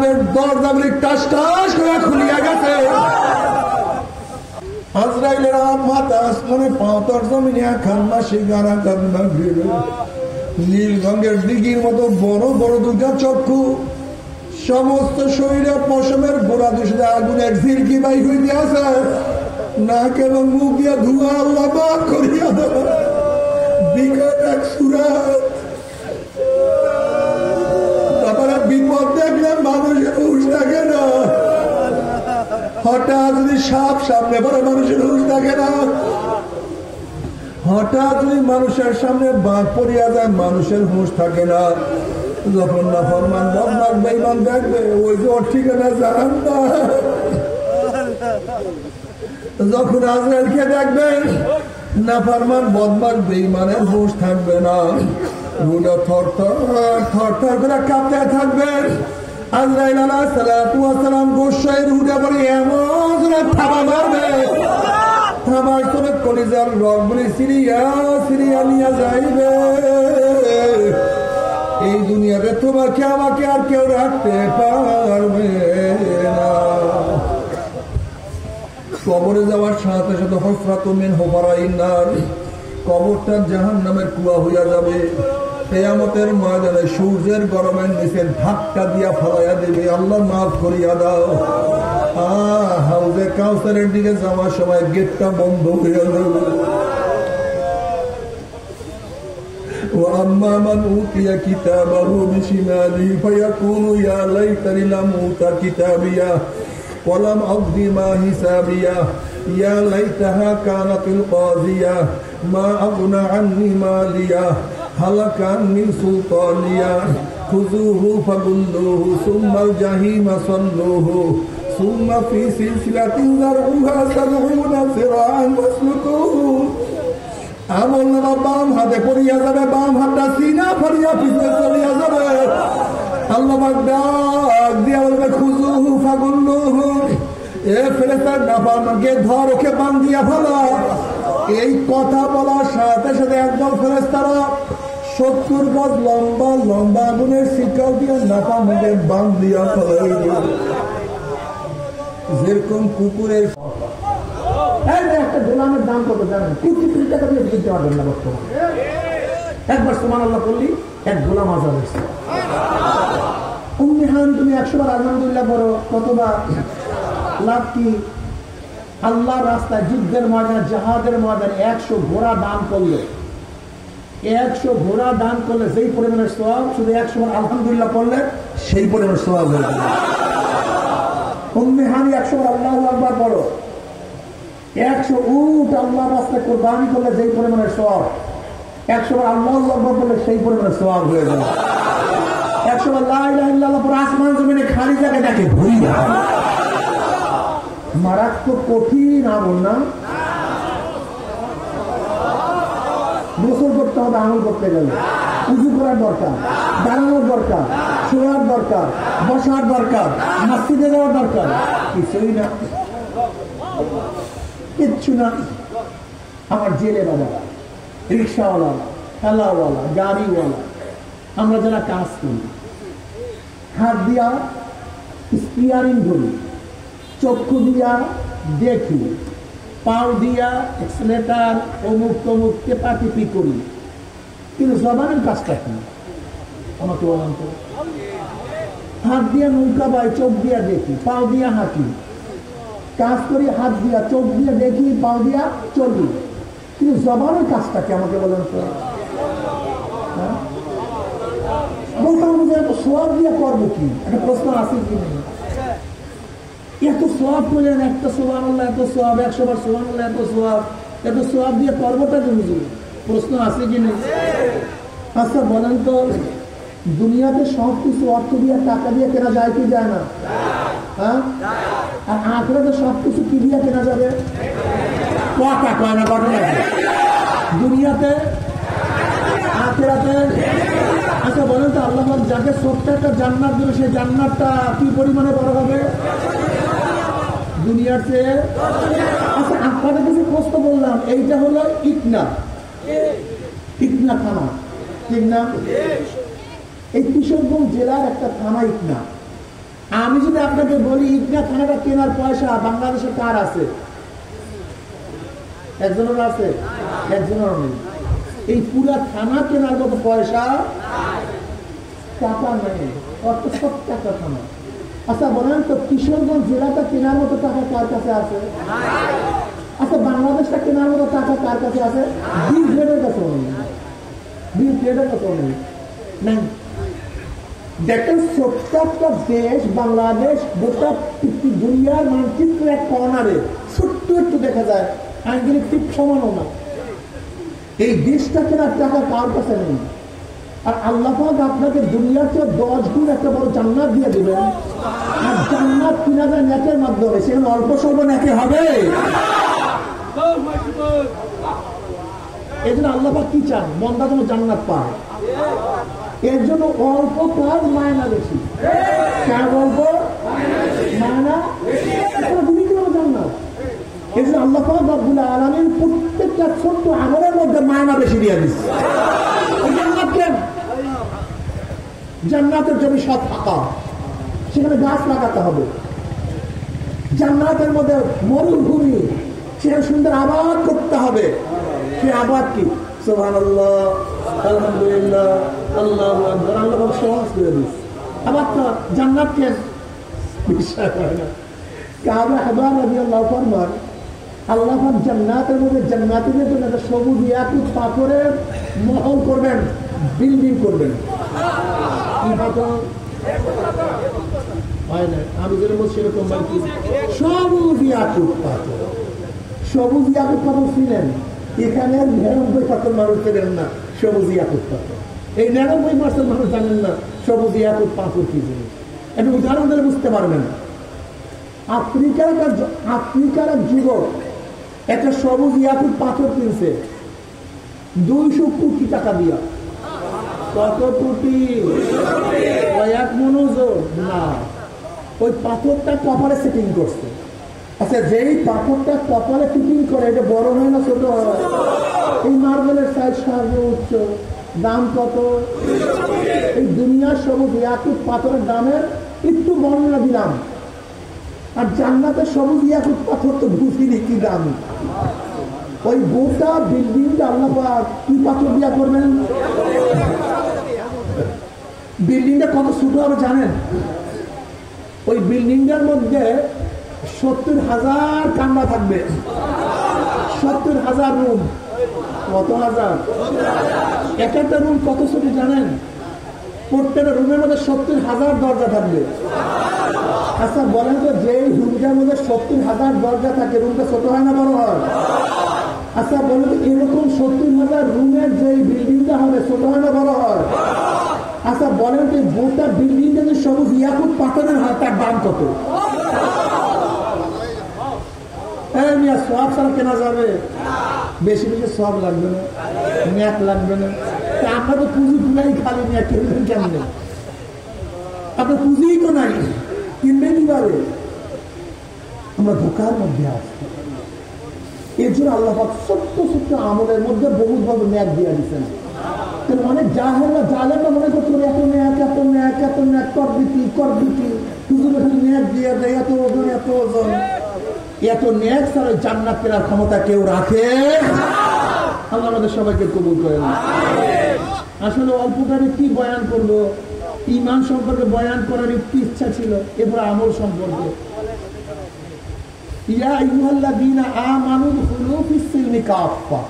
জাহান্নামের দরজাগুলি টাস টাস করে খুলিয়া গেছে। আজরাইলের মাথা আসমানে পাঁতর জমিনে খান্না শিকারা কান্না ভিড়, নীল রঙের দিঘির মতো বড় বড় দুটা চক্ষু, সমস্ত শরীরে পশমের গোড়া দুষে আগুনের ঝিরকি বাইক হইতে আছে, নাক এবং মুখ দিয়ে ধোঁয়া আল্লাহ বাদ করিয়া দেবে। বিকট এক সুরাত। তারপরে বিপদ দেখলে মানুষের হুঁশ থাকে না, হঠাৎ যদি সাপ সামনে পড়ে মানুষের হুঁশ থাকে না, হঠাৎ যদি মানুষের সামনে বাঘ পড়িয়া যায় মানুষের হুঁশ থাকে না। যখন না ফরমান বদমাশ বেঈমান দেখবে ওই যে ওর ঠিকানা জাহান্নাম। যখন আজরাইলকে দেখবেন না ফরমান বদমাশ বেঈমানের হুঁশ থাকবে না, রুডা থরথর থরথর করে কাঁপতে থাকবেন। আজরাইল আলাইহিস সালাতু ওয়াস সালাম গোসাই রুডা পরে এমন জোরে থাবা মারবে, থাবার সময় কলিজার রগগুলি সিরিয়া সিরিয়া নিয়ে যাইবে। এই দুনিয়াতে তোমাকে আমাকে আর কেউ রাখতে পারবে না। কবরে যাওয়ার সাথে সাথে হফরাতুম মিন হুফারাইন নার, কবরটা জাহান্নামের কুয়া হইয়া যাবে। কিয়ামতের ময়দানে সূর্যের গরমের নিচে ধাক্কা দিয়া ফলাইয়া দেবে, আল্লাহ মাফ করিয়া দাও। হাউজে কাউসারের দিকে যাওয়ার সময় গেটটা বন্ধ হইয়া যাবে। وأما من أوتي كتابه بشماله فيقول يا ليتني لم أوت كتابيه ولم أقض ما حسابيه يا ليتها كانت القاضية ما أغنى عني ماليه هلك عني سلطانيه خذوه فغلوه ثم الجحيم صلوه ثم في سلسلة ذرعها 70 ذراعا فاسلكوه। আমল নামা বাম হাতে পড়িয়া যাবে, বাম হাতটা সিনা ফরিয়া পিছনে চলিয়া যাবে। আল্লাহ ডাক দিয়া বলবে খুজুহু ফাগুল্লুহু, এ ফেরেশতা নাফরমানকে ধর, ওকে বান্ধিয়া ফেলা। এই কথা বলার সাথে সাথে একদল ফেরেশতারা 70 গজ লম্বা লম্বা আগুনের শিকল দিয়ে নাফরমানকে বান্ধিয়া ফেলাইবে। যেরকম কুকুরের একটা গোলামের দাম কত জানেন? কোটি টাকা দিয়ে কিনতে পারবেন না বর্তমানে। একবার সুবহানাল্লাহ বললি এক গোলাম আজাদ হয়েছে। উম্মিহান তুমি 100 বার আলহামদুলিল্লাহ বলো, কতবার লাভ কি? আল্লাহ রাস্তায় যুদ্ধের ময়দানে জাহাদের ময়দানে 100 ঘোড়া দান করলে, 100 ঘোড়া দান করলে যেই পরিমাণের সওয়াব, শুধু 100 বার আলহামদুলিল্লাহ পড়লে সেই পরিমাণের সওয়াব হয়ে যাবে। উম্মিহান 100 বার আল্লাহু আকবার পড়ো, 100 উট আল্লাহ রাস্তায় কোরবানি করলে যেই পরিমাণের সওয়াব, 100 বার আল্লাহু আকবার বললে সেই পরিমাণের সওয়াব হয়ে যাবে। 100 বার লা ইলাহা ইল্লাল্লাহ পরে আসমান জমিনে খালি জায়গাটাকে ভরিয়া। মারাত্মক কঠিন আমল না? গোসল করতে হবে আমল করতে গেলে, উযু করার দরকার, দাঁড়ানোর দরকার, শোয়ার দরকার, বসার দরকার, মসজিদে যাওয়ার দরকার, কিছুই না, কিচ্ছু না। আমার জেলে বাবা, রিক্সাওয়ালা, ঠেলাওয়ালা, গাড়িওয়ালা, আমরা যারা কাজ করি, হাত দিয়া স্টিয়ারিং ধরি, চক্ষু দিয়া দেখি, পাও দিয়া এক্সেলেটার অমুক তমুক টেপাটিপি করি, কিন্তু জবানের কাজটা কি আমাকে বলেন তো? হাত দিয়া নৌকা বাই, চোখ দিয়া দেখি, পাও দিয়া হাঁটি, কাজ করি হাত দিয়া, চোখ দিয়ে দেখি, পাও দিয়া চলি, কিন্তু জবানের কাজটা কি আমাকে বলেন তো? বলতাম যে এত সোয়াব দিয়ে করবো কি? একটা প্রশ্ন আছে কি নেই? এত সোয়াব করলেন, একটা সুবহানাল্লাহ এত সোয়াব, 100 বার সুবহানাল্লাহ এত সোয়াব, এত সোয়াব দিয়ে করবোটা কি? বুঝলি প্রশ্ন আছে কি নেই? আচ্ছা বলেন তো, দুনিয়াতে সব কিছু অর্থ দিয়ে টাকা দিয়ে কেনা যায় কি যায় না? হ্যাঁ, আর আখিরাতে সব কিছু কি দিয়ে কেনা যাবে? কথা কয় না, ঘটনা দুনিয়াতে আখিরাতে। আচ্ছা বলেন তো, আল্লাহ যাকে ছোট্ট একটা জান্নাত দেবে সেই জান্নাতটা কি পরিমাণে বড় হবে দুনিয়ার চেয়ে? আচ্ছা আপনাদের কিছু প্রশ্ন বললাম, এইটা হলো ইটনা, ইটনা থানা, ঠিক না? এই কিশোরগঞ্জ জেলার একটা থানা ইটনা। আমি যদি আপনাকে বলি ঈদগাহ থানাটা কেনার পয়সা বাংলাদেশে কার আছে? একজনের আছে? একজনের নেই। এই পুরা থানা কেনার মতো পয়সা টাকা নেই, অত সব টাকা থানা। আচ্ছা বলেন তো কিশোরগঞ্জ জেলাটা কেনার মতো টাকা কার কাছে আছে? আচ্ছা বাংলাদেশটা কেনার মতো টাকা কার কাছে আছে? বিল গ্রেডের কাছে নেই, বিল গ্রেডের কাছে নেই। দেখেন ছোট্ট একটা দেশ বাংলাদেশ, গোটা দুনিয়ার মানচিত্র এক কর্নারে ছোট্ট একটু দেখা যায়, আইনগুলি ঠিক সমানও না। এই দেশটা কেনার টাকা কার কাছে নেই। আর আল্লাহ পাক আপনাকে দুনিয়ার চেয়ে 10 গুণ একটা বড় জান্নাত দিয়ে দিবেন। আর জান্নাত কিনা যায় নেকের মাধ্যমে, সেখানে অল্প স্বল্প নেকে হবে। এই জন্য আল্লাহ পাক কি চান? বান্দা যেন জান্নাত পায়। এর জন্য অল্প কাজ মায়না বেশি। কাজ অল্প মায়না জান্নাত। এই জন্য আল্লাহ পাক রব্বুল আলামিন প্রত্যেকটা ছোট্ট আমলের মধ্যে মায়না বেশি দিয়ে দিচ্ছে। জান্নাতের জমি সব ফাঁকা, সেখানে গাছ লাগাতে হবে। জান্নাতের মধ্যে মরুভূমি, সেখানে সুন্দর আবাদ করতে হবে। সে আবাদ কি? সুবহানাল্লাহ, আলহামদুলিল্লাহ, আল্লাহু আকবার, আল্লাহ সহজ করে দিচ্ছে। আবার তো জান্নাত কেন বিশ্বাস হয় না। কাবা হাবার রাদিয়াল্লাহু ফরমান, আল্লাহ পাক জান্নাতের মধ্যে জান্নাতীদের জন্য একটা সবুজ ইয়াকুত পাথরের মহল করবেন, বিল্ডিং করবেন। কি পাথর হয় না, আমি যেরকম সেরকম সবুজ ইয়াকুত পাথর। সবুজ ইয়াকুত পাথর ছিলেন এখানে 99 পাথর মানুষ ছিলেন না সবুজ ইয়াকুত পাথর। এই 99% মানুষ জানেন না সবুজ ইয়াকুত পাথর কি জিনিস। একটা উদাহরণ দিলে বুঝতে পারবেন। আফ্রিকার এক যুবক একটা সবুজ ইয়াকুত পাথর কিনছে 200 কোটি টাকা দিয়া। কত কোটি? কয়েক মনোযোগ না, ওই পাথরটা কপালে সেটিং করছে। আচ্ছা যেই পাথরটা কপালে ফিটিং করে এটা বড় হয় না ছোট হয়? এই মার্বেলের সাইজ সর্বোচ্চ দাম কত? এই দুনিয়ার সবুজ ইয়াকুত পাথরের দামের একটু বর্ণনা দিলাম। আর জান্নাতের সবুজ ইয়াকুত পাথর তো বুঝিনি কি দাম। ওই গোটা বিল্ডিংটা আল্লাহ পাক কি পাথর দিয়া করবেন? বিল্ডিংটা কত ছোট হবে জানেন? ওই বিল্ডিংটার মধ্যে 70,000 কামরা থাকবে, 70,000 রুম। কত হাজার? এক একটা রুম কত ছোট জানেন? প্রত্যেকটা রুমের মধ্যে 70,000 দরজা থাকবে। আচ্ছা বলেন তো যে রুমটার মধ্যে 70,000 দরজা থাকে রুমটা ছোট হয় না বড় হয়? আচ্ছা বলেন তো এরকম 70,000 রুমের যে বিল্ডিংটা হবে ছোট হয় না বড় হয়? আচ্ছা বলেন তো গোটা বিল্ডিংটা যে সবুজ ইয়াকুত পাথরের হয় তার দাম কত? সব ছাড়া কেনা যাবে? বেশি বেশি সব লাগবে না, ন্যাক লাগবে না। আমরা তো পুঁজি পুরাই খালি ন্যাক কিনবেন কেমনে? আপনার পুঁজিই তো নাই, কিনবেন কিভাবে? আমরা ধোকার মধ্যে আছি। এর জন্য আল্লাহ ছোট্ট ছোট্ট আমলের মধ্যে বহুত ভাবে ন্যাক দিয়ে দিচ্ছেন। অনেক জালেমরা মনে করতে পারে এত ন্যাক এত ন্যাক এত ন্যাক করবিটি হুজুরে খালি ন্যাক দিয়ে দেয়, এত ওজন এত ওজন। এত ন্যাক ছাড়া জান্নাত কেনার ক্ষমতা কেউ রাখে? আল্লাহ আমাদের সবাইকে কবুল করেন। আসলে অল্পটারে কি বয়ান করবো? ঈমান সম্পর্কে বয়ান করার একটু ইচ্ছা ছিল, এরপর আমল সম্পর্কে। ইয়া আইয়ুহাল্লাযীনা আমানু দুখুলু ফিস-সিলমি কাফা।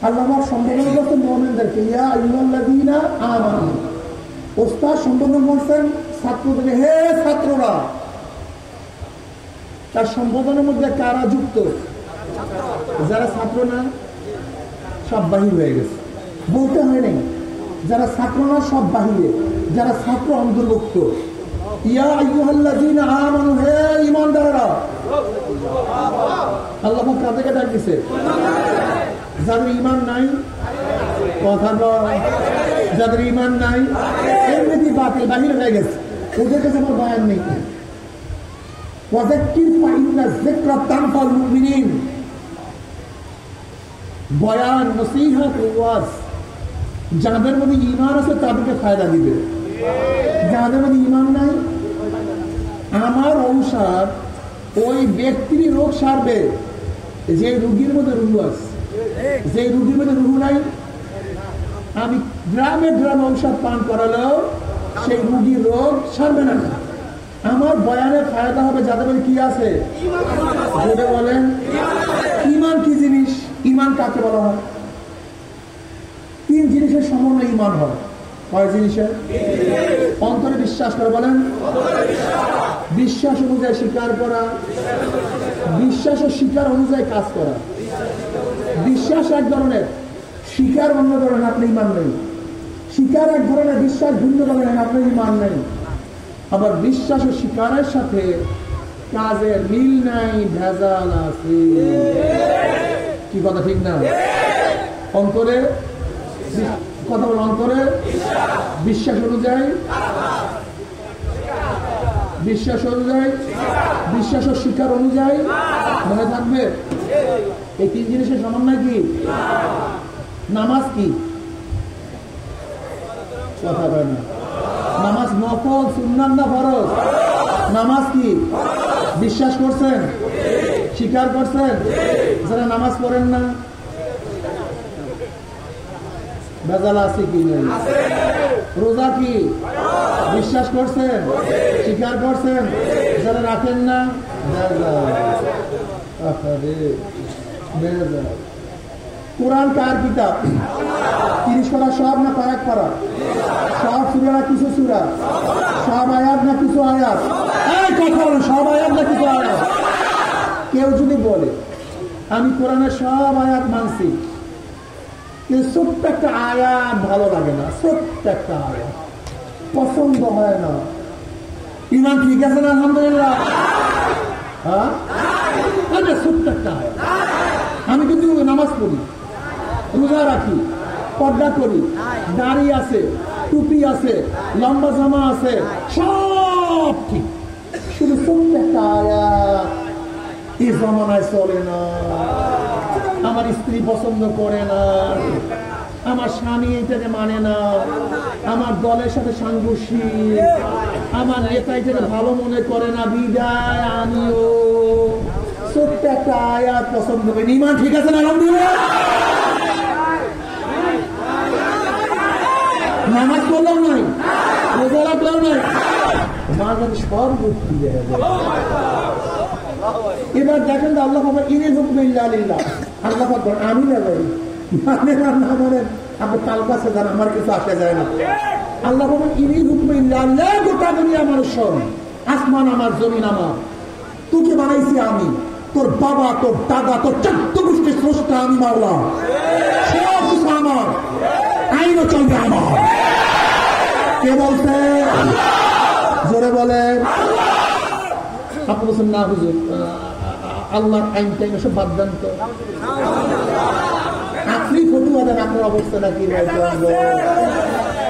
আল্লাহ সম্বোধন করছেন মুমিনদেরকে, ইয়া আইয়ুহাল্লাযীনা আমানু। ওস্তাদ সম্বোধন করছেন ছাত্রদেরকে, হে ছাত্ররা। তার সম্বোধনের মধ্যে কারা যুক্ত? যারা ছাত্র না সব বাহির হয়ে গেছে, বলতে হয় নাই। যারা ছাত্র না সব বাহিরে, যারা ছাত্র অন্তর্ভুক্ত। ইয়া আইয়ুহাল্লাযীনা আমানু, হে ঈমানদাররা। আল্লাহ কাদেরকে ডাক দিছে? যাদের ঈমান নাই, কথা নয়, যাদের ঈমান নাই এমনি বাতিল বাহির হয়ে গেছে, ওদের কাছে আমার বয়ান নেই। ওয়াযাক্কির ফাইন্না যিকরা তানফাউল মুমিনিন। বয়ান, নসিহত, ওয়াজ যাদের মধ্যে ঈমান আছে তাদেরকে ফায়দা দিবে, যাদের মধ্যে ঈমান নাই ঔষধ ওই ব্যক্তির রোগ সারবে যে রোগীর মধ্যে রুহু আছে। যে রোগীর মধ্যে রুহু নাই, আমি গ্রামে গ্রামে ঔষধ পান করালেও সেই রোগীর রোগ সারবে না। আমার বয়ানের ফায়দা হবে যাদের মধ্যে কি আছে। যদি বলেন ঈমান কি জিনিস, ঈমান কাকে বলা হয়? 3 জিনিসের সমন্বয়ে ঈমান হয়। কয় জিনিসের? অন্তরে বিশ্বাস করে, বলেন বিশ্বাস অনুযায়ী স্বীকার করা, বিশ্বাস ও স্বীকার অনুযায়ী কাজ করা। বিশ্বাস এক ধরনের, স্বীকার অন্য ধরনের, আপনি ঈমান নেই। স্বীকার এক ধরনের, বিশ্বাস ভিন্ন ধরনের, আপনি ঈমান নেই। আবার বিশ্বাস ও স্বীকারের সাথে কাজের মিল নাই, ভেজাল আছে। কি কথা ঠিক না? অন্তরে কথা বল, অন্তরে বিশ্বাস অনুযায়ী, বিশ্বাস অনুযায়ী, বিশ্বাস ও স্বীকার অনুযায়ী, মনে থাকবে। এই 3 জিনিসের সমন্বয় কি? নামাজ কি? কথা বলে না। নামাজ নফল, সুন্নাত না ফরজ? নামাজ কি? বিশ্বাস করছেন, স্বীকার করছেন। যারা নামাজ পড়েন না, ভেজাল আছে কি নেই? রোজা কি? বিশ্বাস করছেন, স্বীকার করছেন। যারা রাখেন না, ভেজাল। কোরআন কার কিতাব? 30 পারা সব না কয়েক পারা? সব সূরা না কিছু সূরা? সব আয়াত না কিছু আয়াত? এই কথা বলেন, সব আয়াত না কিছু আয়াত? কেউ যদি বলে আমি কোরআনের সব আয়াত মানছি, কিন্তু ছোট্ট একটা আয়াত ভালো লাগে না, ছোট্ট একটা আয়াত পছন্দ হয় না, ঈমান ঠিক আছে না? আলহামদুলিল্লাহ। হ্যাঁ, ছোট্ট একটা আয়াত। আমি কিন্তু নামাজ পড়ি, রোজা রাখি, পর্দা করি, দাড়ি আছে, টুপি আছে, লম্বা জামা আছে, সব ঠিক, শুধু ছোট্ট একটা আয়াত এই জমানায় চলে না, আমার স্ত্রী পছন্দ করে না, আমার স্বামী এটাকে মানে না, আমার দলের সাথে সাংঘর্ষিক, আমার নেতা এটাকে ভালো মনে করে না, বিদায় আমিও ছোট্ট একটা আয়াত পছন্দ করি। ঈমান ঠিক আছে না? আলহামদুলিল্লাহ। নামাজ পড়লেও নাই, রোজা রাখলেও নাই, সব মুক্তি দেয়। এবার দেখেন তো আল্লাহ ইনিল হুকমে ইল্লা লিল্লাহ। আল্লাহ আমি না যাই মানে না মানে আপনি কাল কাছে যান, আমার কিছু আসে যায় না। আল্লাহ বলেন ইনিল হুকমে ইল্লা লিল্লাহ, গোটা দুনিয়া আমার সব, আসমান আমার, জমিন আমার, তোকে বানাইছি আমি, তোর বাবা, তোর দাদা, তোর 14 গোষ্ঠীর স্রষ্টা আমি, মাওলা, সব কিছু আমার, আইনও চলবে আমার। কে বলছে? জোরে বলেন। আপনি বলছেন না হুজুর আল্লাহর আইন টাইম সব বাদ দেন তো, আপনি ফটুয়া দেন, আপনার অবস্থাটা কি?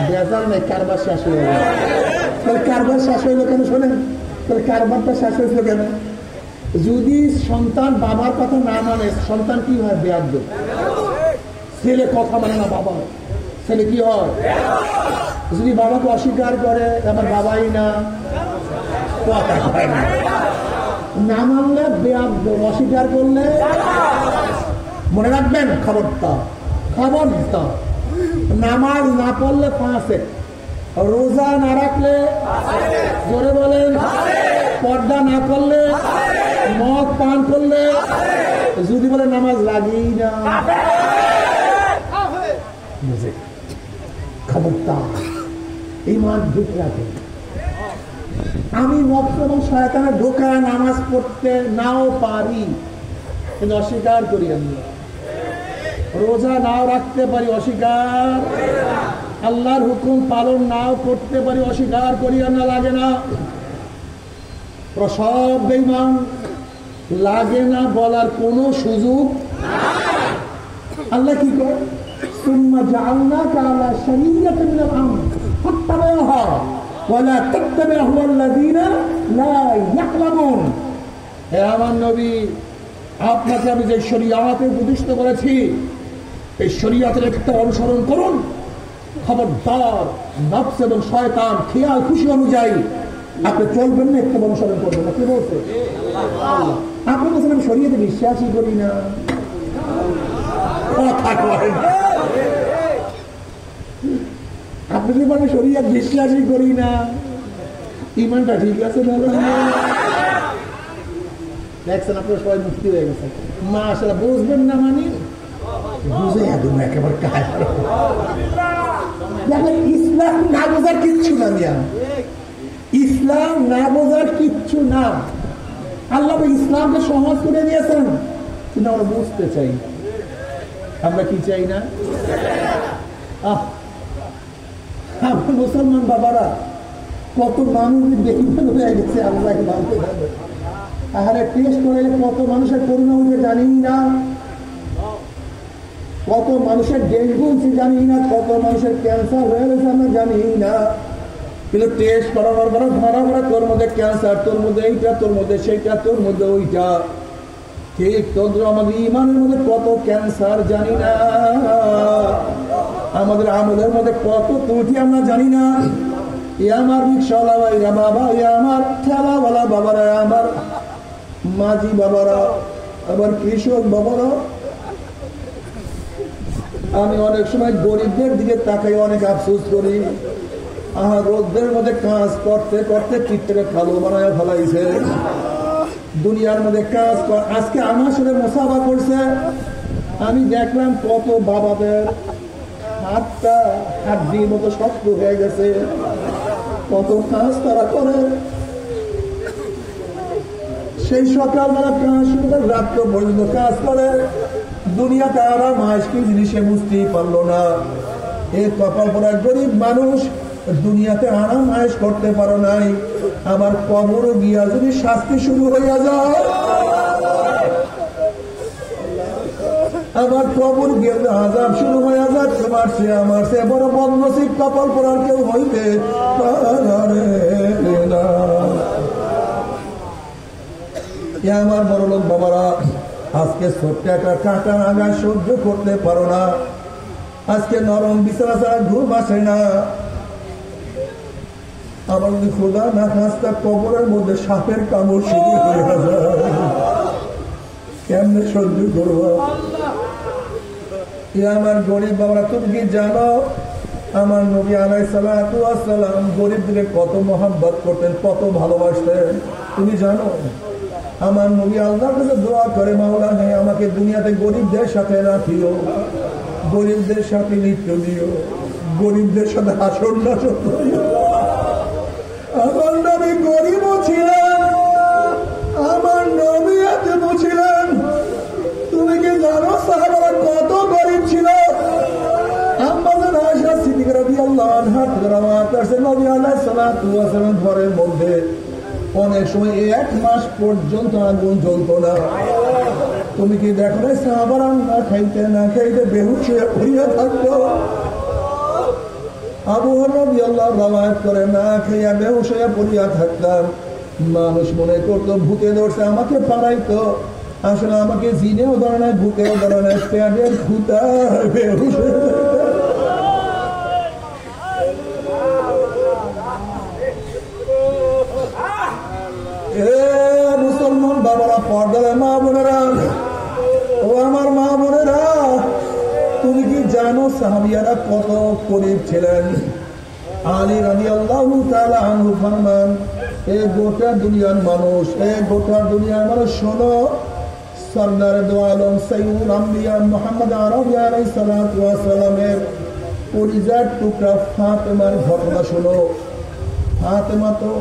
বেজাল নাই, কারবার শেষ হয়ে গেল। তাহলে কারবার শেষ হইলো কেন? শোনেন, তাহলে কারবারটা শেষ হয়েছিল কেন? যদি সন্তান বাবার কথা না মানে, সন্তান কি হয়? বেয়াদ্দ। ছেলে কথা মানে না বাবা, ছেলে কি হয়? যদি বাবাকে অস্বীকার করে, আমার বাবাই না, কথা হয় না, না মানলে বেয়াদ্দ, অস্বীকার করলে মনে রাখবেন, খবরদার খবরদার। নামাজ না পড়লে ফাঁসে, রোজা না রাখলে, জোরে বলেন, পর্দা না করলে, মদ পান করলে, যদি বলে নামাজ লাগেই না, খবরদার ঈমান ঠিক রাখেন। আমি নফস এবং শয়তানের ঢোকায় নামাজ পড়তে নাও পারি, কিন্তু অস্বীকার করি আমি। রোজা নাও রাখতে পারি, অস্বীকার। আল্লাহর হুকুম পালন নাও করতে পারি, অস্বীকার করি না, লাগে না। সব বেঈমান, লাগে না বলার কোনো সুযোগ। আল্লাহ কি করে? সুম্মা জাআলনাকা আলা শারিআতিন মিনাল আমর ফাত্তাবি'হা ওয়া লা তাত্তাবি'হু আল্লাযীনা লা ইয়া'লামুন। হে আমার নবী, আপনাকে আমি যে শরীয়তে উপদেষ্ট করেছি, এই শরীয়তের একটা অনুসরণ করুন। খবরদার নফস এবং শয়তান খেয়াল খুশি অনুযায়ী আপনি চলবেন না, একটু অনুসরণ করবেন না। কি বলছে? আপনি বলছেন আমি শরীয়তে বিশ্বাসই করি না। আপনি যদি বলেন শরীয়ত বিশ্বাসই করি না, ইমানটা ঠিক আছে না? দেখছেন আপনার সবাই মুক্তি হয়ে গেছে। মা আসলে বুঝবেন না মানে বুঝে একদম একেবারে দেখেন, ইসলাম না বোঝার কিচ্ছু না মিয়া, ইসলাম না বোঝার কিচ্ছু না। আল্লাহ ইসলামকে সহজ করে দিয়েছেন, কিন্তু আমরা বুঝতে চাই। আমরা কি চাই না? আমরা মুসলমান বাবারা কত মানুষ বেইমান হয়ে গেছে, আল্লাহ ভাবতে পারবে। আহারে টেস্ট করে কত মানুষের করোনা হয়েছে জানি না, কত মানুষের ডেঙ্গু হয়েছে জানি না, কত মানুষের ক্যান্সার হয়ে গেছে আমরা জানি না। কিন্তু টেস্ট করানোর পরে ধরা পড়ে তোর মধ্যে ক্যান্সার, তোর মধ্যে এইটা, তোর মধ্যে সেইটা, তোর মধ্যে ওইটা। ঠিক তোর আমাদের ইমানের মধ্যে কত ক্যান্সার জানি না, আমাদের আমলের মধ্যে কত ত্রুটি আমরা জানি না। এ আমার রিক্সাওয়ালা ভাইরা বাবা, এ আমার ঠেলাওয়ালা বাবারা, আমার মাঝি বাবারা, আবার কৃষক বাবারা। আমি অনেক সময় গরিবদের দিকে তাকাই, অনেক আফসোস করি। রোদের মধ্যে কাজ করতে করতে পিঠটাকে কালো বানায় ফেলাইছে। দুনিয়ার মধ্যে কাজ আজকে আমার সাথে মোসাফা করছে, আমি দেখলাম কত বাবাদের হাতটা হাড্ডির মতো শক্ত হয়ে গেছে, কত কাজ তারা করে। সেই সকালবেলা কাজ শুরু করে রাত্র পর্যন্ত কাজ করে। দুনিয়াতে আরাম আজকে জিনিসে বুঝতেই পারলো না। এই কপাল পড়া গরিব মানুষ দুনিয়াতে আরাম আয়েশ করতে পারো নাই, আবার কবরও গিয়া যদি শাস্তি শুরু হইয়া যায়, আবার কবর গিয়ে আযাব শুরু হইয়া যায়, তোমার সে আমার সে বড় বদনসিব কপাল পড়ার কেউ হইতে পারে না। আমার বড় লোক বাবারা, আজকে ছোট্ট একটা কাঁটা আগা সহ্য করতে পারো না, আজকে নরম বিছানা ছাড়া ঘুম আসে না। আবার যদি খোদা না খাস্তা কবরের মধ্যে সাপের কামড় শুরু হয়ে যায়, কেমনে সহ্য করবো? আমার গরিব বাবারা, তুমি কি জানো আমার নবী আলাইহিস সালাতু ওয়াস সালাম গরিবদেরকে কত মহব্বত করতেন, কত ভালোবাসতেন? তুমি জানো? আমার নবী আল্লাহর কাছে দোয়া করে, মাওলা হে আমাকে দুনিয়াতে গরিবদের সাথে রাখিও, গরিবদের সাথে নৃত্য দিও, গরিবদের সাথে হাসর নাচর করিও। আমার নবী গরিবও ছিলেন, আমার নবী এতিমও ছিলেন। তুমি কি জানো সাহাবারা কত গরিব ছিল? আম্মাজান আয়েশা সিদ্দিকা রাদিয়াল্লাহু আনহা থেকে রওয়ায়াত আছে, নবী আলাইহিস সালাতু ওয়াস সালাম ঘরের মধ্যে অনেক সময় 1 মাস পর্যন্ত আগুন জ্বলত না। তুমি কি দেখো না সাহাবারা না খাইতে না খাইতে বেহুশ হয়ে পড়িয়া থাকতো? আবু হুরায়রা রাদিয়াল্লাহু আনহু রওয়ায়াত করে, না খাইয়া বেহুশ হয়ে পড়িয়া থাকতাম। মানুষ মনে করতো ভূতে ধরছে, আমাকে পাড়াইতো। আসলে আমাকে জিনেও ধরে নাই, ভূতেও ধরে নাই, পেটের খুঁতা বেহুশ হয়ে মুসলমান বাবারা, পর্দার মা বোনেরা, ও আমার মা বোনেরা, তুমি কি জানো সাহাবিয়ারা কত গরিব ছিলেন? আলী রাদিয়াল্লাহু তাআলা আনহু ফরমান, এই গোটা দুনিয়ার মানুষ, এই গোটা দুনিয়ার মানুষ শোনো, সরদার দো আলম সাইয়্যিদুল আম্বিয়া মুহাম্মদ আরবি আলাইহিস সালাতু ওয়াস সালামের পরিজার টুকরা ফাতেমার ঘটনা শোনো। ফাতেমা তো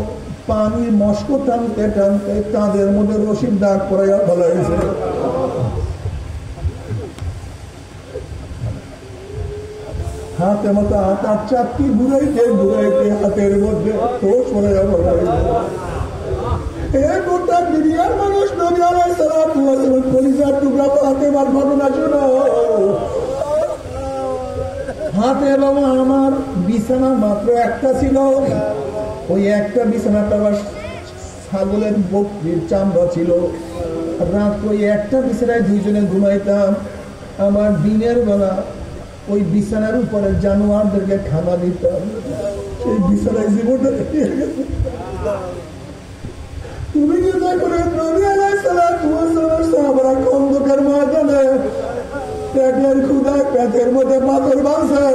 পানির মস্ক টানতে টানতে কাঁধের মধ্যে রশির দাগ পড়াইয়া ফেলাইছে। হাতে মতো আটার চাকরি ঘুরাইতে ঘুরাইতে হাতের মধ্যে ঠোঁস পড়াইয়া ফেলাইছে। এই গোটা দুনিয়ার মানুষ নবী আলাইহিস সালাতু ওয়াস সালাম পরিজার টুকরা ফাতেমার ঘটনা শোনো। হাতে বাবা আমার বিছানা মাত্র একটা ছিল, ওই একটা বিছানাটা আবার ছাগলের বকরির চামড়া ছিল। রাত ওই একটা বিছানায় দুইজনে ঘুমাইতাম। আমার দিনের বেলা ওই বিছানার উপরে জানোয়ারদেরকে খানা দিতাম। সেই বিছানায় জীবনটা তুমি কি করে নবী আলাইহিস সালাতু ওয়াস সালাম সাহাবারা খন্দকের ময়দানে পেটের ক্ষুধায় পেটের মধ্যে পাথর বাঁধছে।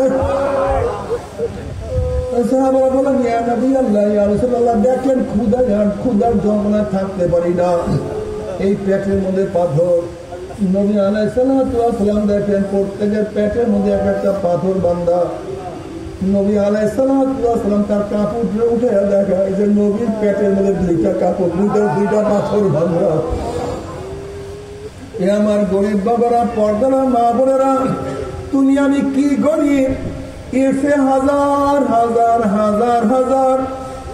সাহাবারা বলেন, ইয়া নবী আল্লাহ, ইয়া রাসূলুল্লাহ, দেখেন ক্ষুধার যন্ত্রণায় থাকতে পারি না, এই পেটের মধ্যে পাথর। নবী আলাইহিস সালাতু ওয়াস সালাম দেখেন প্রত্যেকের পেটের মধ্যে একটা পাথর বাঁধা। নবী আলাইহিস সালাতু ওয়াস সালাম তার কাপড় উঠে দেখায় যে নবীর পেটের মধ্যে দুইটা কাপড়, দুইটা পাথর বাঁধা। এ আমার গরিব বাবারা, পর্দারা, মা বোনেরা, তুমি আমি কি গরিব, এসে হাজার হাজার হাজার হাজার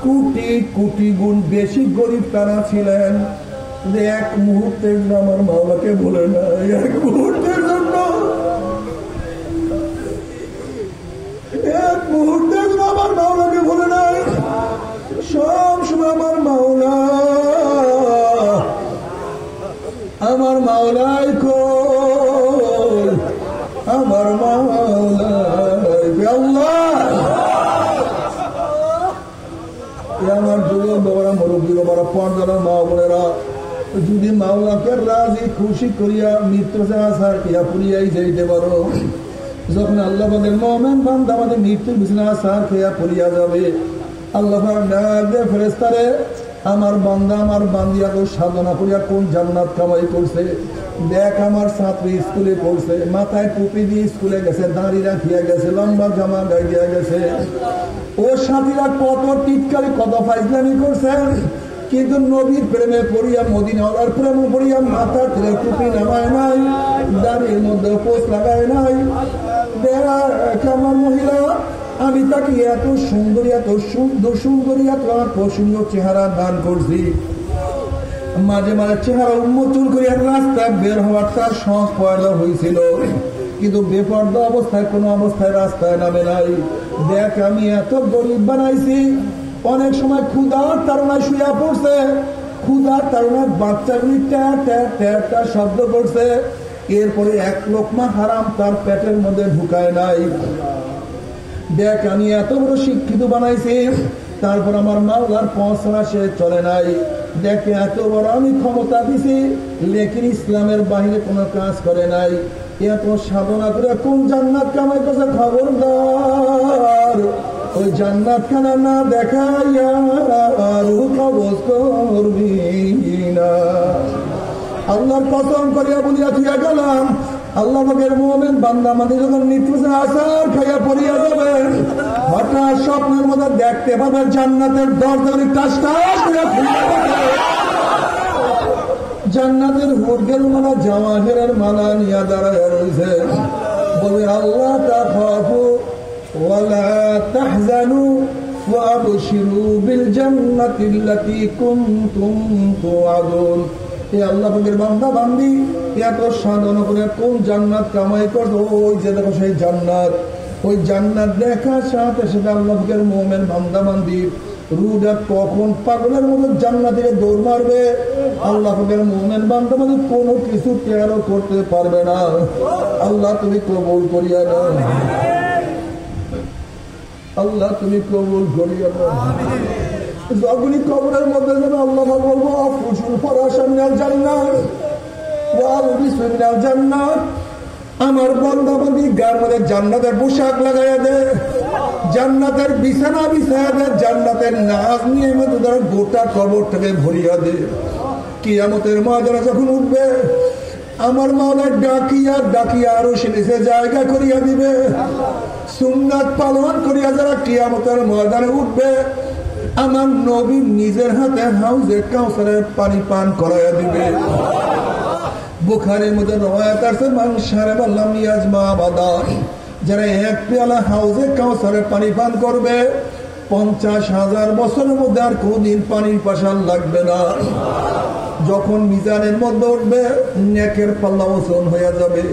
কোটি কোটি গুণ বেশি গরিব তারা ছিলেন যে এক মুহূর্তের জন্য আমার মাওলাকে বলে না, এক মুহূর্তের জন্য আমার মাওলাকে বলে নাই। সব সময় আমার মাওলাই কই, আমার মাওলাই আল্লাহ। আমার যুবক বাবারা, মুরব্বী বাবারা, পর্দারা, মা বোনেরা, যদি মাওলাকে রাজি খুশি করিয়া মৃত্যু আসার ইয়া পুরিয়াই যাইতে পারো, যখন আল্লাহ পাকের মুমিন বান্দা আমাদের মৃত্যুর বিছানা আসার খেয়া পুরিয়া যাবে, আল্লাহ পাক ডাক দিয়ে ফেরেশতারে, আমার বান্দা আমার বান্দিয়া তো সাধনা করিয়া কোন জান্নাত কামাই করছে, দেখ আমার ছাত্রী স্কুলে পড়ছে, মাথায় টুপি দিয়ে স্কুলে গেছে, দাঁড়ি রাখিয়া গেছে, লম্বা জামা গাইয়া গেছে, ও সাথীরা কত টিটকারি কত ফাইজলামি করছে, কিন্তু নবীর প্রেমে পড়িয়া, মদিনাওয়ালার প্রেমে পড়িয়া মাথার থেকে টুপি নামায় নাই, দাঁড়ির মধ্যে পোষ লাগায় নাই। আমার মহিলা, আমি তাকে এত সুন্দরী, এত সুন্দরী, এত আকর্ষণীয় চেহারা দান করছি, মাঝে মাঝে চেহারা উন্মোচন করিয়া রাস্তায় বের হওয়ার তার শখ পয়দা হয়েছিল, কিন্তু বেপর্দা অবস্থায় কোনো অবস্থায় রাস্তায় নামে নাই। দেখ আমি এত গরিব বানাইছি, অনেক সময় ক্ষুধার তাড়নায় শুয়ে পড়ছে, ক্ষুধার তাড়নায় বাচ্চাগুলি ট্যা শব্দ করছে, এরপরে এক লোকমা হারাম তার পেটের মধ্যে ঢুকায় নাই। দেখ আমি এত বড় শিক্ষিত বানাইছি, তারপর আমার মাওলার পৌঁছানো সে চলে নাই। দেখ এত বড় আমি ক্ষমতা দিছি, লেকিন ইসলামের বাহিরে কোনো কাজ করে নাই। এত সাধনা করে কোন জান্নাত কামাই করছে, খবরদার ওই জান্নাত খানা না দেখাইয়া কবজ করবি না। আল্লাহর কসম করিয়া বলিয়া দিয়া গেলাম, আল্লাহ পাকের মুমিন বান্দা আমাদের যখন মৃত্যু আসার খাইয়া পড়িয়া যাবে, হঠাৎ স্বপ্নের মধ্যে দেখতে পাবে জান্নাতের দরজাগুলি টাস টাস করে খুলে যাবে, জান্নাতের হুরগেল মালা, জাওয়াহিরের মালা নিয়ে দাঁড়ায় রয়েছে, বলে আল্লাহ তাখাফু ওয়ালা তাহজানু ওয়া আবশিরু বিল জান্নাতিল্লাতী কুনতুম তুআদুন। এই আল্লাহ পাকের বান্দা বান্দি এত সাধনা করে কোন জান্নাত কামাই করতো, ওই যে দেখো সেই জান্নাত, ওই জান্নাত দেখার সাথে সাথে আল্লাহ পাকের মুমিন বান্দা বান্দি রুটা কখন পাগলের মতো জান্নাতে দৌড় মারবে, আল্লাহ পাকের মুমিন বান্দা বান্দি কোনো কিছু টেরও করতে পারবে না। আল্লাহ তুমি কবুল করিয়া নাও, আল্লাহ তুমি কবুল করিয়া নাও। যখনই কবরের মধ্যে যাবে আল্লাহ বলবো ফুসুল ফরাসান্নাল জান্নাত ওয়াল বিসমিল্লাহিল জান্নাত, আমার বান্দা বান্দি গার মধ্যে জান্নাতের পোশাক লাগাইয়া দে, জান্নাতের বিছানা বিছাইয়া দে, জান্নাতের নাজ নিয়ে মধ্যে ধরে গোটা কবরটাকে ভরিয়া দে। কিয়ামতের ময়দানে যখন উঠবে আমার মাওলা ডাকিয়া ডাকিয়া আরো সে জায়গা করিয়া দিবে। সুন্নাত পালন করিয়া যারা কিয়ামতের ময়দানে উঠবে, আমার নবী নিজের হাতে হাউজে কাউসারের পানি পান করাইয়া দিবে। বুখারীর মধ্যে রওয়ায়াত আছে, মান শারাবা লাম ইয়াজমা আবাদা, যারা এক পেয়ালা হাউজে কাউসারের পানি পান করবে 50,000 বছরের মধ্যে আর কোনদিন পানির পাশান লাগবে না। যখন মিজানের মধ্যে উঠবে নেকের পাল্লা ওজন হয়ে যাবে।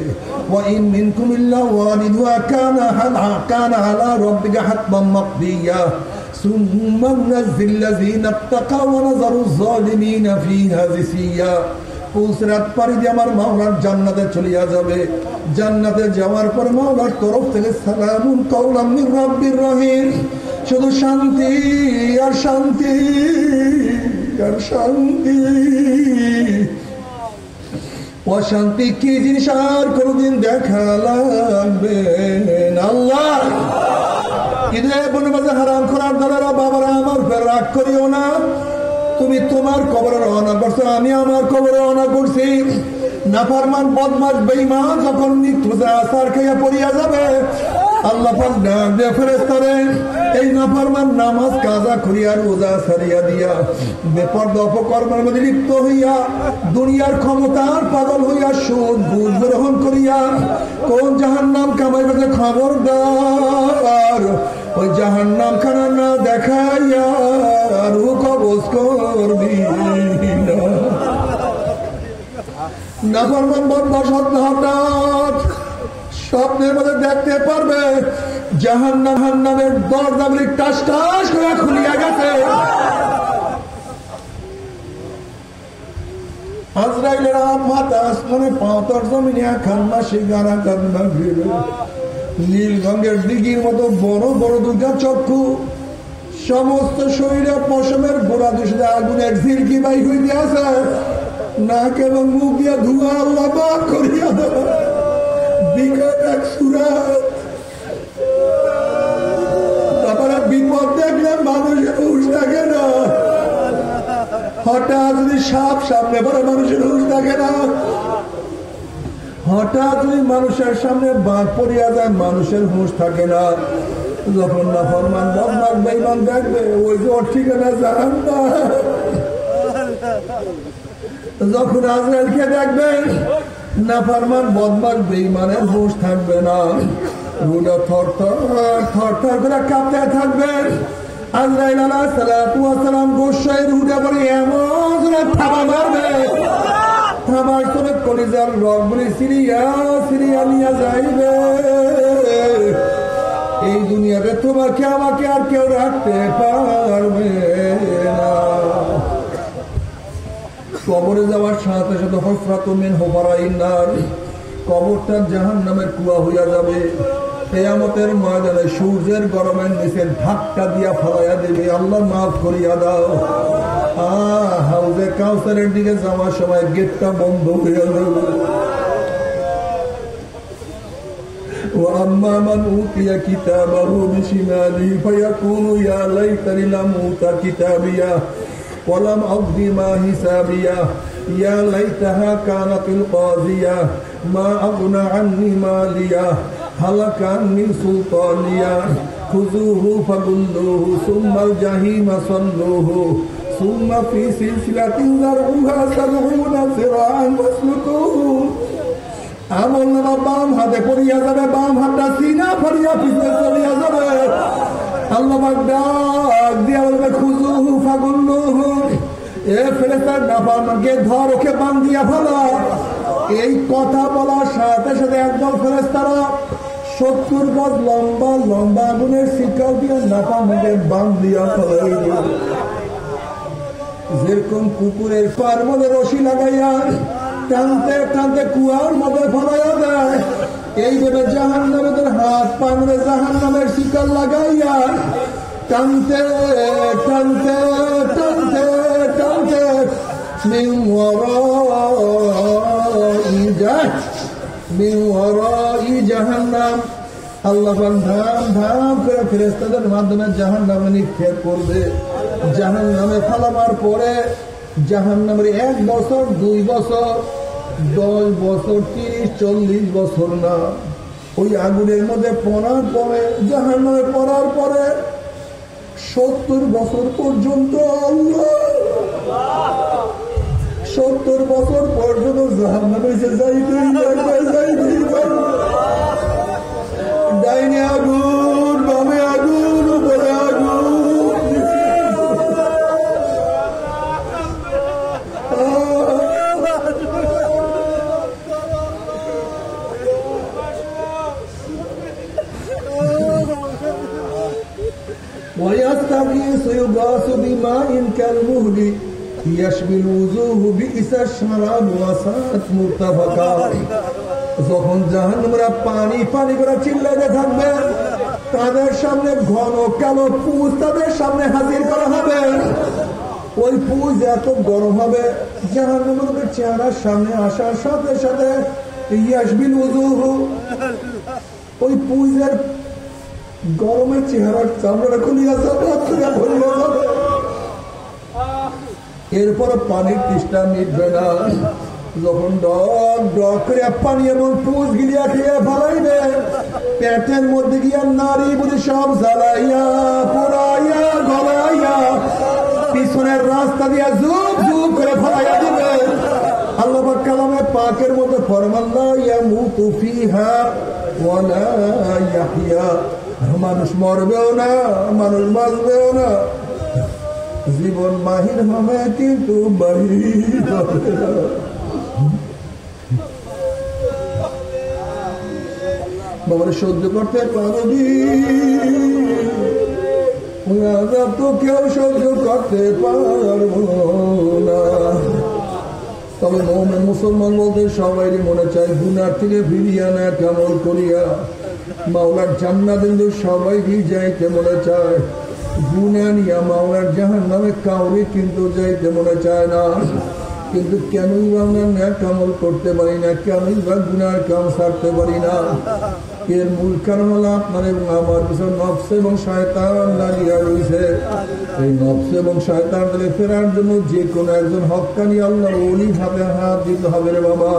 ওয়া ইন মিনকুম ইল্লা ওয়ালিদুহা কানা আলা রাব্বিকা হাতমান মাকদিয়া সুম্মা নাযিল্লাযিনা তাকাও ওয়া নাযারুয যালিমিনা ফিহা জিসিয়া। পুলসিরাত পাড়ি দিয়ে আমার মাওলার জান্নাতে চলিয়া যাবে। জান্নাতে যাওয়ার পর মাওলার তরফ থেকে সালামুন কাওলাম মির রাব্বির রহিম, শুধু শান্তি আর শান্তি আর শান্তি। অশান্তি কি জিনিস আর কোনদিন দেখা লাগবে না। আল্লাহ ঈদে বনবাজে হারাম করার দ্বারা বাবারা আমার ফের রাগ করিও না। তুমি তোমার কবরে রওনা করছো, আমি আমার কবরে রওনা করছি। নাফরমান বদমাশ বেঈমান যখন মৃত্যু আসার খাইয়া পড়িয়া যাবে, আল্লাহ পাক ডাক দিয়ে ফেরেশতারে এই নাফরমান নামাজ কাজা করিয়া রোজা ছাড়িয়া দিয়া বেপরদা অপকর্মের মধ্যে লিপ্ত হইয়া দুনিয়ার ক্ষমতার পাগল হইয়া সুদ ঘুষ গ্রহণ করিয়া কোন জাহান্নাম কামাইবে খবরদার ওই জাহান্নাম খানা না দেখাইয়া রূহ কবজ করবি না। নাফরমান বদমাশ হঠাৎ স্বপ্নের মধ্যে দেখতে পারবে জাহান্নামের দরজাগুলি টাস টাস করে খুলিয়া গেছে। আজরাইলের মাথা আসমানে পাঁতর জমিনে খান্না শিগারা কান্না ঘিরে নীল রঙের দিঘির মতো বড় বড় দুর্গা চক্ষু, সমস্ত শরীরে পশমের গোড়া দুষে আগুনের ঝিরকি বাই হইতে আছে, নাক এবং মুখ দিয়ে ধোঁয়া আল্লাহ পাক করিয়া দেবে। তারপরে বিপদ দেখলে মানুষের হুঁশ থাকে না। হঠাৎ যদি সাপ সামনে পড়ে মানুষের হুঁশ থাকে না। হঠাৎ যদি মানুষের সামনে বাঘ পড়িয়া যায় মানুষের হুঁশ থাকে না। যখন নাফরমান বদমাশ বেঈমান দেখবে ওই যে ওর ঠিকানা জাহান্নাম। যখন আজরাইলকে দেখবে নাফরমান বদমাশ বেঈমানের হুঁশ থাকবে না, রুডা থরথর থরথর করে কাঁপতে থাকবে। আজরাইল আলাইহিস সালাতু ওয়াস সালাম গোসাইয়ের রুডা পরে এমন করে থাবা মারবে, থাবার করে কলিজার রগগুলি সিরিয়া সিরিয়া নিয়ে যাইবে। এই দুনিয়াতে তোমাকে আমাকে আর কেউ রাখতে পারবে না। কবরে যাওয়ার সাথে সাথে হফরাতুম মিন হুফারাইন নার, কবরটা জাহান্নামের কুয়া হইয়া যাবে। কিয়ামতের ময়দানে সূর্যের গরমের নিচে ধাক্কা দিয়া ফলাইয়া দেবে। আল্লাহ মাফ করিয়া দাও। হাউজে কাউসারের দিকে যাওয়ার সময় গেটটা বন্ধ হইয়া যাবে। وأما من أوتي كتابه بشماله فيقول يا ليتني لم أوت كتابيه ولم أقض ما حسابيه يا ليتها كانت القاضية ما أغنى عني ماليه هلك عني سلطانيه خذوه فغلوه ثم الجحيم صلوه ثم في سلسلة ذرعها 70 ذراعا فاسلكوه। আমল নামা বাম হাতে পড়িয়া যাবে, বাম হাতটা সিনা ফাড়িয়া পিছনে চলিয়া যাবে। আল্লাহ পাক ডাক দিয়া বলবে খুযুহু ফাগুল্লুহু, এ ফেরেশতা নাফরমানকে ধর, ওকে বান্ধিয়া ফেলো। এই কথা বলার সাথে সাথে একদল ফেরেশতারা 70 গজ লম্বা লম্বা আগুনের শিকল দিয়ে নাফরমানকে বান্ধিয়া ফেলাইবে। যেরকম কুকুরের পার মধ্যে রশি লাগাইয়া টানতে টানতে কুয়ার মধ্যে ফলাইয়া দেয়, এইভাবে জাহান্নামের হাত পায়ে জাহান্নামের শিকল লাগাইয়া টানতে টানতে টানতে টানতে মিন ওয়ারাই জাহান্নাম। আল্লাহ ধাম ধাম করে ফেরেশতাদের মাধ্যমে জাহান্নামে নিক্ষেপ করবে। জাহান্নামে ফেলাবার পরে জাহান্নামের 1 বছর 2 বছর 10 বছর 30-40 বছর না, ওই আগুনের মধ্যে পড়ার পরে জাহান্নামে পড়ার পরে 70 বছর পর্যন্ত আল্লাহ 70 বছর পর্যন্ত জাহান্নামে যাইতেই ডাইনে আগুন, বামে আগুন, উপরে আগুন। ويستغيث يغاث بماء كالمهل يشوي الوجوه بئس الشراب وساءت مرتفقا। যখন জাহান্নামীরা পানি পানি করে চিল্লাতে থাকবে, তাদের সামনে ঘন কালো পুঁজ তাদের সামনে হাজির করা হবে। ওই পুঁজ এত গরম হবে, জাহান্নামের চেহারার সামনে আসার সাথে সাথে ইয়াসবিল উযুহু, ওই পুঁজের গরমের চেহারার চামড়া খুলিয়া যাবে, এরপর পানির তৃষ্ণা মিটবে না। যখন ডক ডক করে পানি এবং পুঁজ গিলিয়া খেয়ে ফেলাইবে, পেটের মধ্যে গিয়া নারী বুঝি সব জ্বালাইয়া পোড়াইয়া গলাইয়া পিছনের রাস্তা দিয়া জুপ জুপ করে ফলাইয়া দিবে। আল্লাহ পাক কালামে পাকের মধ্যে ফরমান লা ইয়ামুতু ফিহা ওয়ালা ইয়াহইয়া, মানুষ মরবেও না, মানুষ বাঁচবেও না, জীবন বাহির হবে কিন্তু বাহির হবে না। বাবার সহ্য করতে পারবি তো কেউ সহ্য করতে পারবো না। তবে মোহাম্মদ মুসলমান বলতে সবাই মনে চায় গুনার থেকে ফিরিয়া না কেমন করিয়া মাওলার জান্নাত, কিন্তু সবাই যাইতে মনে চায়। গুনা নিয়া মাওলার জাহান্নামে কাউরে কিন্তু যাইতে মনে চায় না। কিন্তু কেনই বা আমরা ন্যাক আমল করতে পারি না, কেনই বা গুনার কাম ছাড়তে পারি না? এর মূল কারণ হলো আপনার এবং আমার পিছনে নফস এবং শয়তান লাগিয়া রয়েছে। এই নফস এবং শয়তান থেকে ফেরার জন্য যে কোনো একজন হক্কানি আল্লাহর ওলি হাতে হাত দিতে হবে রে বাবা।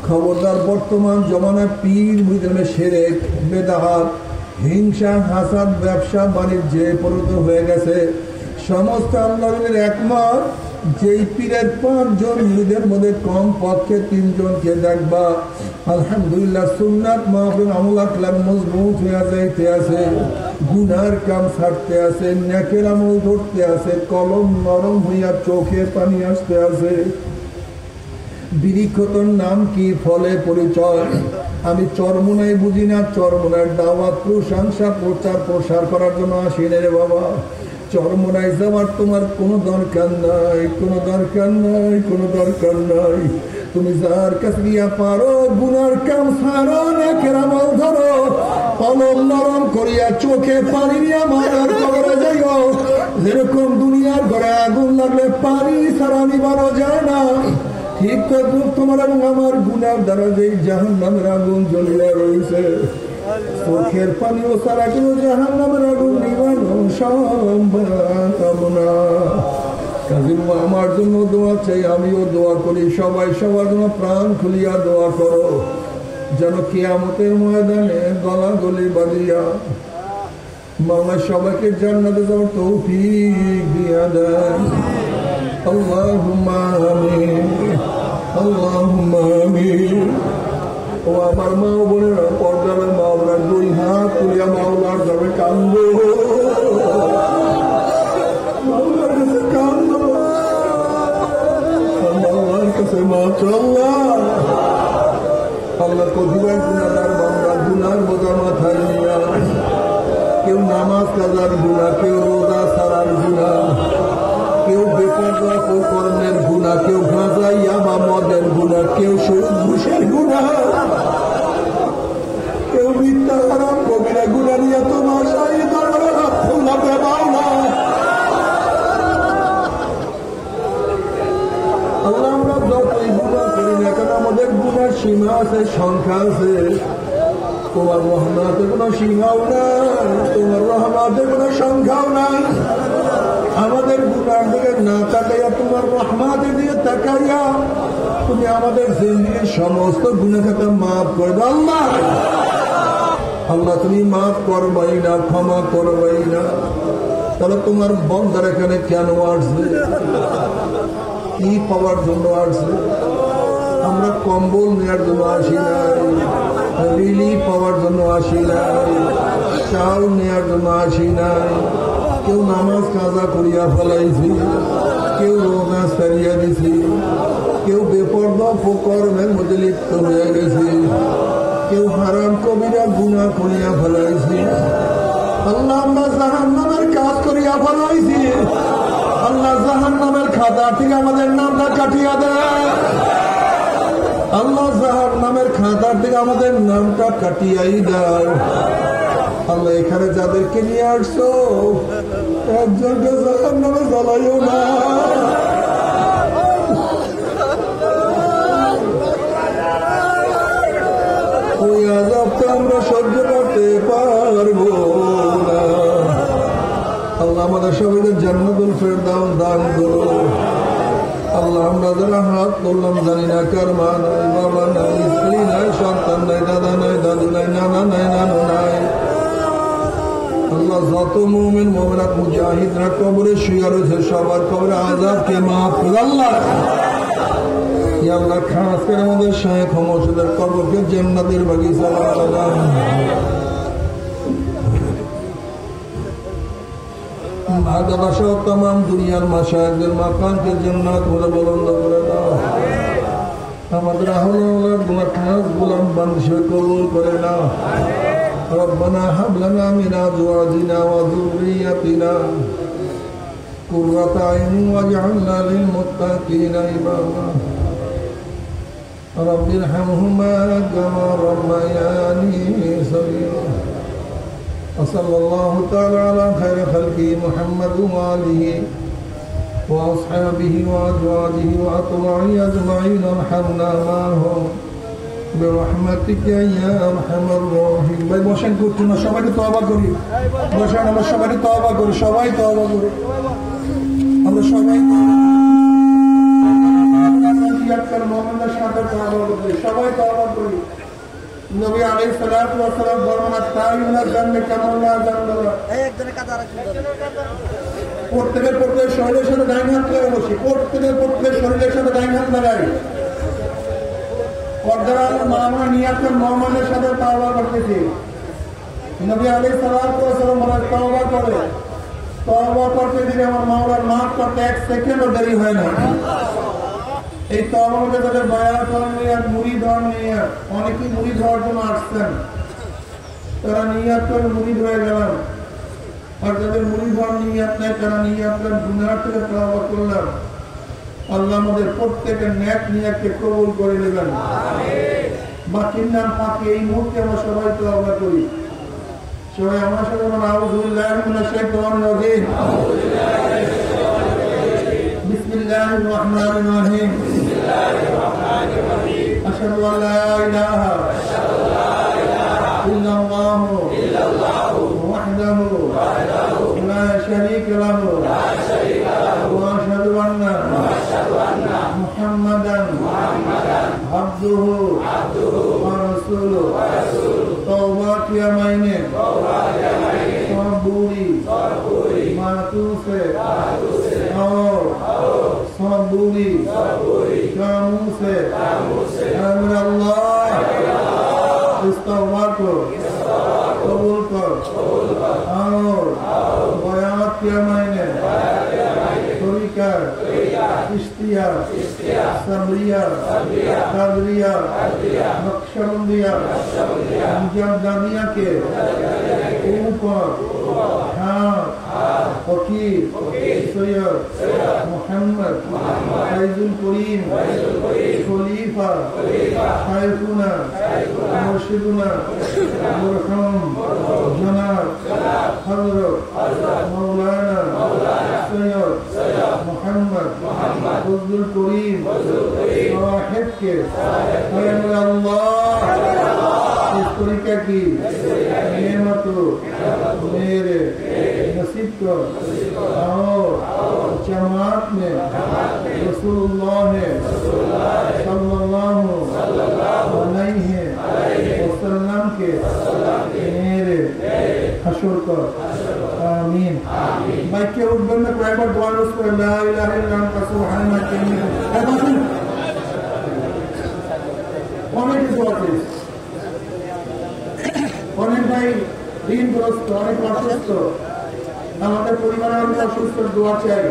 খবরদার, বর্তমান জমানায় পীর মুরিদের শিরক, বেদাত, হিংসা, হাসাদ, ব্যবসা বাণিজ্যে পরিণত হয়ে গেছে। সমস্ত আল্লাহর একমত যেই পীরের 5 জন মুরিদের মধ্যে কম পক্ষে 3 জনকে দেখবা আলহামদুলিল্লাহ সুন্নাত মাহফিল আমল আকলাক মজবুত হয়ে যাইতে আছে, গুনার কাম ছাড়তে আছে, নেকের আমল ধরতে আছে, কলম নরম হইয়া চোখে পানি আসতে আছে। বৃক্ষতর নাম কি, ফলে পরিচয়। আমি চরমোনাই বুঝি না, চরমোনার দাওয়াত প্রশংসা প্রচার প্রসার করার জন্য আসি না রে বাবা। চরমোনাই যাওয়ার তোমার কোনো দরকার নাই, কোনো দরকার নাই, কোনো দরকার নাই। তুমি যার কাছে গিয়া পারো গুনার কাম ছাড়ো, নেকের আমল ধরো, কলম নরম করিয়া চোখে পানি নিয়ে মারার কবরে যাইও। যেরকম দুনিয়ার ঘরে আগুন লাগলে পানি ছাড়া নিবানো যায় না, ঠিক তো তোমার এবং আমার গুনার দ্বারা যে জাহান্নামের আগুন জ্বলিয়া রয়েছে, চোখের পানিও ছাড়া কেউ জাহান্নামের আগুন নিবানো সম্ভব না। কাজী আমার জন্য দোয়া চাই, আমিও দোয়া করি, সবাই সবার জন্য প্রাণ খুলিয়া দোয়া করো, যেন কিয়ামতের ময়দানে গলাগলি বাঁধিয়া মামা সবাইকে জান্নাতে যাওয়ার তৌফিক দিয়া দেন। আল্লাহুম্মা আমিন, আল্লাহুম্মা আমিন। ও আমার মা বোনেরা, পর্দার মাওলার 2 হাত তুলিয়া মাওলার যাবে কান্দো, মাওলার কাছে কান্দো, মাওলার কাছে মাশাআল্লাহ। আল্লাহ কবিরা গুনাহগার বান্দা গুনার বোঝা মাথায় নিয়া, কেউ নামাজ কাজার গুনাহ, কেউ রোজা ছাড়ার গুনাহ, কেউ বেপরোয়া কর্মের গুনাহ, কেউ গাঁজা ইয়াবা মদের গুনাহ, কেউ সুদ ঘুষের গুনাহ, কেউ মিথ্যা হারাম কবিরা গুনাহ নিয়ে তোমার শাহী দরবারে হাত তোলাতে পাও না। আল্লাহ, আমরা যতই গুনাহ করি না কেন আমাদের গুনার সীমা আছে, সংখ্যা আছে। তোমার রহমতের কোনো সীমাও নাই, তোমার রহমতের কোনো সংখ্যাও নাই। আমাদের গুনার দিকে না তাকাইয়া তোমার রহমতের দিকে তাকাইয়া তুমি আমাদের জিন্দেগীর সমস্ত গুনাহকে মাফ করে দাও। আল্লাহ, আল্লাহ তুমি মাফ করবাই না, ক্ষমা করবাই না। তাহলে তোমার বন্দার এখানে কেন আসছে, কি পাওয়ার জন্য আসছে? আমরা কম্বল নেওয়ার জন্য আসি নাই, রিলিফ পাওয়ার জন্য আসি নাই, চাল নেওয়ার জন্য আসি নাই। কেউ নামাজ কাজা করিয়া ফেলাইছি, কেউ রোজা সারিয়া দিছি, কেউ বেপরোয়া কর্মের মধ্যে লিপ্ত হয়ে গেছি, কেউ হারাম কবিরা গুনাহ করিয়া ফেলাইছি। আল্লাহ, আমরা জাহান্নামের কাজ করিয়া ফেলাইছি। আল্লাহ, জাহান্নামের খাতা থেকে আমাদের নামটা কাটিয়া দেয়। আল্লাহ, জাহান্নামের খাতা থেকে আমাদের নামটা কাটিয়াই দাও। আল্লাহ এখানে যাদেরকে নিয়ে আসছো একজনকে জাহান্নামে জ্বালাইও না। ওই আযাবটা আমরা সহ্য করতে পারবো না। আল্লাহ আমাদের সবাইকে জান্নাতুল ফেরদাউস দান করো। আল্লাহ আমরা যারা হাত তুললাম জানি না কার মা নাই, বাবা নাই, স্ত্রী নাই, সন্তান নাই, দাদা নাই, দাদু নাই, নানা নাই, নানু নাই। আল্লাহ যত মুমিন মুমিনাত মুজাহিদরা কবরে শুয়ে রয়েছে সবার কবরে আযাবকে মাফ করে আল্লাহ। ইয়া আল্লাহ খাস করে আমাদের শায়েখ মুর্শিদের কবরকে জান্নাতের বাগিচা বানাও। দাদা সহ তাম দুনিয়ার মাশায়েখদের মাকানকে জান্নাত বলে বুলন্দ করে দাও। আমাদের আহলাউলাদ গুনাহগার গোলাম বান্দা কবুল করে নাও। ربنا هب لنا من أزواجنا وذريتنا قرة أعين واجعلنا للمتقين إماما رب ارحمهما كما ربياني صغيرا وصلى الله تعالى على خير خلقه محمد وآله وأصحابه وأزواجه وأتباعه أجمعين وارحمنا معهم برحمتك يا أرحم الراحمين। ভাই বসেন করছি না, সবাই তওবা করি। বসেন আমরা সবাই তওবা করি, সবাই তওবা করি। আমরা সবাই মুমিনদের সাথে তওবা করি, সবাই তওবা করি। নবী আলাইহিস সালাতু ওয়াস সালাম বর্ণনা তাইয়ুনা জান্নাত কামাল্লাহ জান্নাত। এই একজনের কাছে আরেকজন প্রত্যেকের শরীরের সাথে ডাইন হাত লাগিয়ে বসি। প্রত্যেকের শরীরের সাথে ডাইন হাত লাগাই। আমরা নিয়াতের মুহাম্মাদের সাথে তওবা করতেছি। নবী আলাইহিস সালাতু ওয়াস সালাম বলেন তওবা করে, তওবা করতে দিলে আমার মাওলার মাফ করতে এক সেকেন্ডও দেরি হয় না। এই তওবার মধ্যে তাদের বায়াত নিয়ে মুরিদ হওয়ার নিয়ে অনেকেই মুরিদ হওয়ার জন্য আসছেন, তারা নিয়াত করে মুরিদ হয়ে গেলেন। আর যাদের মুরিদ হওয়ার নিয়াত নেই তারা নিয়াত করে গুনাহ থেকে তওবা করলেন। আল্লাহ আমাদের প্রত্যেকের নেক নিয়াতকে কবুল করে নেবেন। বাকির নাম পাকে এই মুহূর্তে আমরা সবাই তওবা করি। সবাই আমার সাথে আউযু বিল্লাহি মিনাশ শাইতানির রাজীম। বিসমিল্লাহির রহমানির রহিম। আশহাদু আল্লা ইলাহা ইল্লাল্লাহু ওয়াহদাহু লা শারীকা লাহু ওয়া আশহাদু আন্না মুহাম্মাদান আবদুহু ওয়া রাসূলুহু। তওবা কিয়া মাইনে সবুরি মাতুসে और सबूरी कामों से अल्लाह इस तौबा को कबूल कर और बयात किया मैंने तरीका इश्तिया सबरिया कादरिया नक्शबंदिया मुजाहिदिया के ऊपर हाँ फकीर सैयद मोहम्मद फैजुल करीम खलीफा शाइखुना मुर्शिदुना मुरहम जनाब हजरत मौलाना सैयद मोहम्मद फैजुल करीम साहिब के अल्लाह इस तरीके की नेमत मेरे नसीब को और जमात में रसूलुल्लाह सल्लल्लाहु अलैहि वसल्लम के मेरे हशर को आमीन। भाई के उठबन में कয়েকবার দোয়া করে লা ইলাহা ইল্লা আনতা সুবহানাকা ইন্নী অনেক দোয়া করি। অনেক ভাই ঋণগ্রস্ত, অনেক অসুস্থ, আমাদের পরিবারের অনেক অসুস্থ, দোয়া চাই।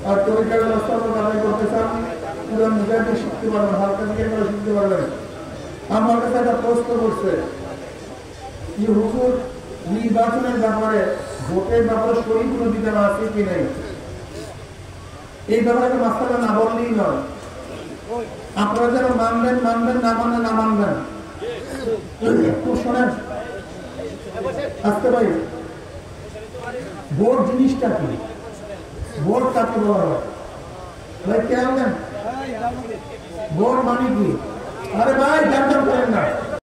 আর তরিকার রাস্তা আদায় করতে চান, পুরো মুজাহিদ শিখতে পারবেন, হালকা থেকে শিখতে পারবেন। আমার কাছে একটা প্রশ্ন করছে যে হুজুর নির্বাচনের ব্যাপারে, ভোটের ব্যাপারে শরীর কোনো বিধান আছে কি নেই, এই ব্যাপারে মাস্টারটা না বললেই নয়। আপনারা যারা মানবেন, না মানলে না মানবেন। শোনেন আসতে ভাই, ভোট জিনিসটা কি? ভোট কাকে বলা হয় ভাই? কেন ভোট মানে কি? আরে ভাই